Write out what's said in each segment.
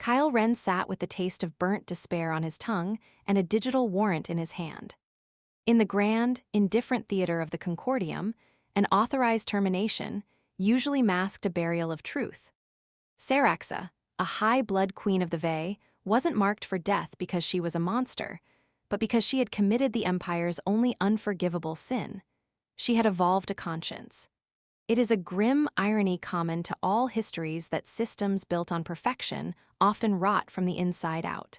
Kyle Ren sat with the taste of burnt despair on his tongue and a digital warrant in his hand. In the grand, indifferent theater of the Concordium, an authorized termination usually masked a burial of truth. Saraxa, a high-blood queen of the Vey, wasn't marked for death because she was a monster, but because she had committed the Empire's only unforgivable sin. She had evolved a conscience. It is a grim irony common to all histories that systems built on perfection often rot from the inside out.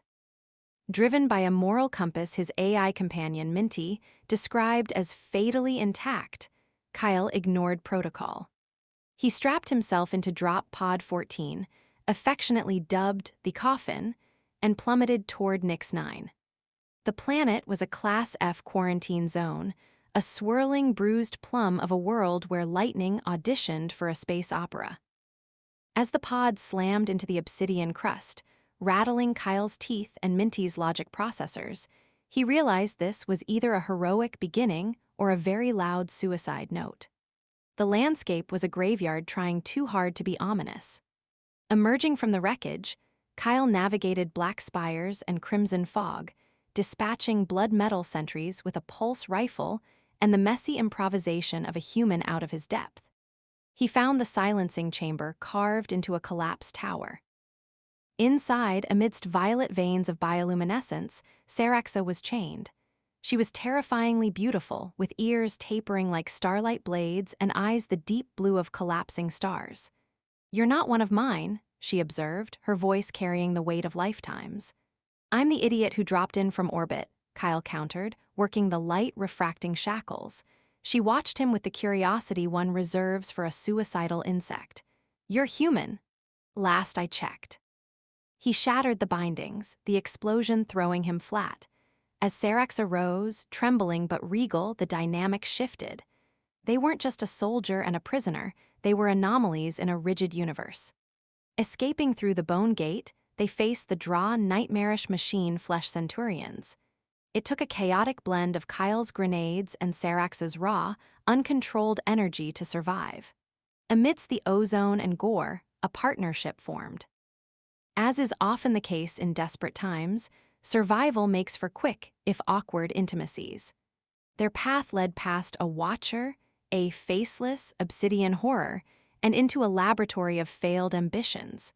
Driven by a moral compass his AI companion, Minty, described as fatally intact, Kyle ignored protocol. He strapped himself into drop pod 14, affectionately dubbed the Coffin, and plummeted toward Nix 9. The planet was a Class F quarantine zone, a swirling, bruised plum of a world where lightning auditioned for a space opera. As the pod slammed into the obsidian crust, rattling Kyle's teeth and Minty's logic processors, he realized this was either a heroic beginning or a very loud suicide note. The landscape was a graveyard trying too hard to be ominous. Emerging from the wreckage, Kyle navigated black spires and crimson fog, dispatching blood metal sentries with a pulse rifle and the messy improvisation of a human out of his depth. He found the silencing chamber carved into a collapsed tower. Inside, amidst violet veins of bioluminescence, Saraxa was chained. She was terrifyingly beautiful, with ears tapering like starlight blades and eyes the deep blue of collapsing stars. "You're not one of mine," she observed, her voice carrying the weight of lifetimes. "I'm the idiot who dropped in from orbit," Kyle countered, working the light, refracting shackles. She watched him with the curiosity one reserves for a suicidal insect. "You're human." "Last I checked." He shattered the bindings, the explosion throwing him flat. As Sarax arose, trembling but regal, the dynamic shifted. They weren't just a soldier and a prisoner, they were anomalies in a rigid universe. Escaping through the bone gate, they faced the nightmarish machine flesh centurions. It took a chaotic blend of Kyle's grenades and Sarax's raw, uncontrolled energy to survive. Amidst the ozone and gore, a partnership formed. As is often the case in desperate times, survival makes for quick, if awkward, intimacies. Their path led past a watcher, a faceless, obsidian horror, and into a laboratory of failed ambitions.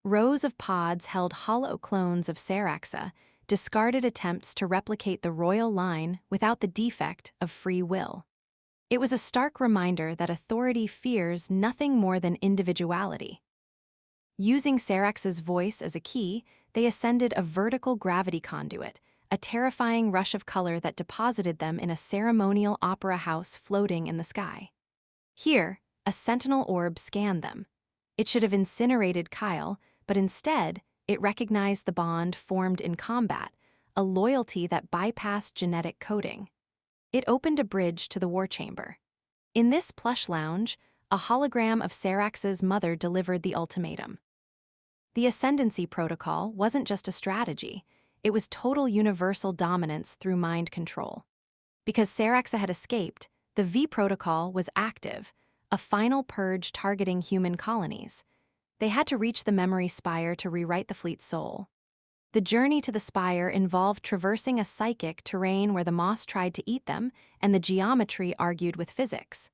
Rows of pods held hollow clones of Saraxa, discarded attempts to replicate the royal line without the defect of free will. It was a stark reminder that authority fears nothing more than individuality. Using Sarax's voice as a key, they ascended a vertical gravity conduit, a terrifying rush of color that deposited them in a ceremonial opera house floating in the sky. Here, a sentinel orb scanned them. It should have incinerated Kyle, but instead, it recognized the bond formed in combat, a loyalty that bypassed genetic coding. It opened a bridge to the war chamber. In this plush lounge, a hologram of Sarax's mother delivered the ultimatum. The ascendancy protocol wasn't just a strategy, it was total universal dominance through mind control. Because Saraxa had escaped, the V protocol was active, a final purge targeting human colonies. They had to reach the memory spire to rewrite the fleet's soul. The journey to the spire involved traversing a psychic terrain where the moss tried to eat them and the geometry argued with physics.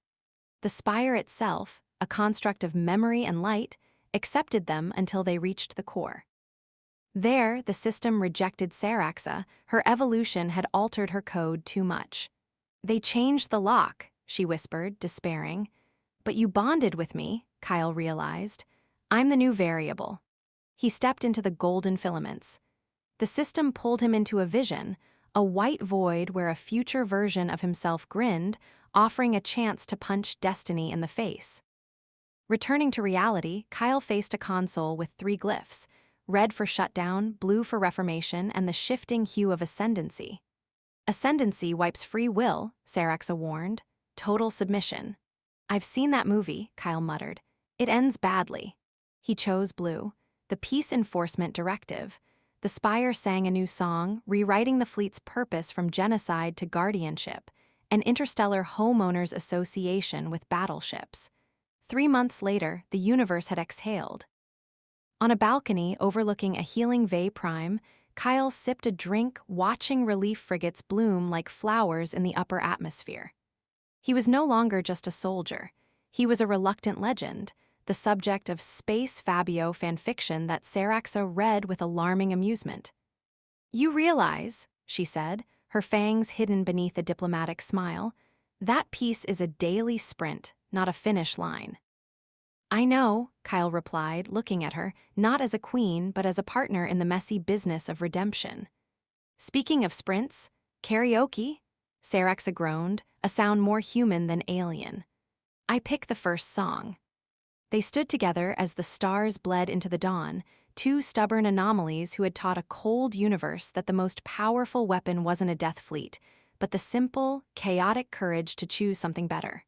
The spire itself, a construct of memory and light, accepted them until they reached the core. There, the system rejected Saraxa. Her evolution had altered her code too much. "They changed the lock," she whispered, despairing. "But you bonded with me," Kyle realized. "I'm the new variable." He stepped into the golden filaments. The system pulled him into a vision, a white void where a future version of himself grinned, offering a chance to punch destiny in the face. Returning to reality, Kyle faced a console with 3 glyphs: red for shutdown, blue for reformation, and the shifting hue of ascendancy. "Ascendancy wipes free will," Saraxa warned. "Total submission." "I've seen that movie," Kyle muttered. "It ends badly." He chose blue, the peace enforcement directive. The spire sang a new song, rewriting the fleet's purpose from genocide to guardianship, an interstellar homeowners association with battleships. 3 months later, the universe had exhaled. On a balcony overlooking a healing Vey Prime, Kyle sipped a drink watching relief frigates bloom like flowers in the upper atmosphere. He was no longer just a soldier. He was a reluctant legend, the subject of space Fabio fanfiction that Saraxa read with alarming amusement. "You realize," she said, her fangs hidden beneath a diplomatic smile, "that piece is a daily sprint, not a finish line." "I know," Kyle replied, looking at her, not as a queen, but as a partner in the messy business of redemption. "Speaking of sprints, karaoke?" Saraxa groaned, a sound more human than alien. "I pick the first song." They stood together as the stars bled into the dawn, two stubborn anomalies who had taught a cold universe that the most powerful weapon wasn't a death fleet, but the simple, chaotic courage to choose something better.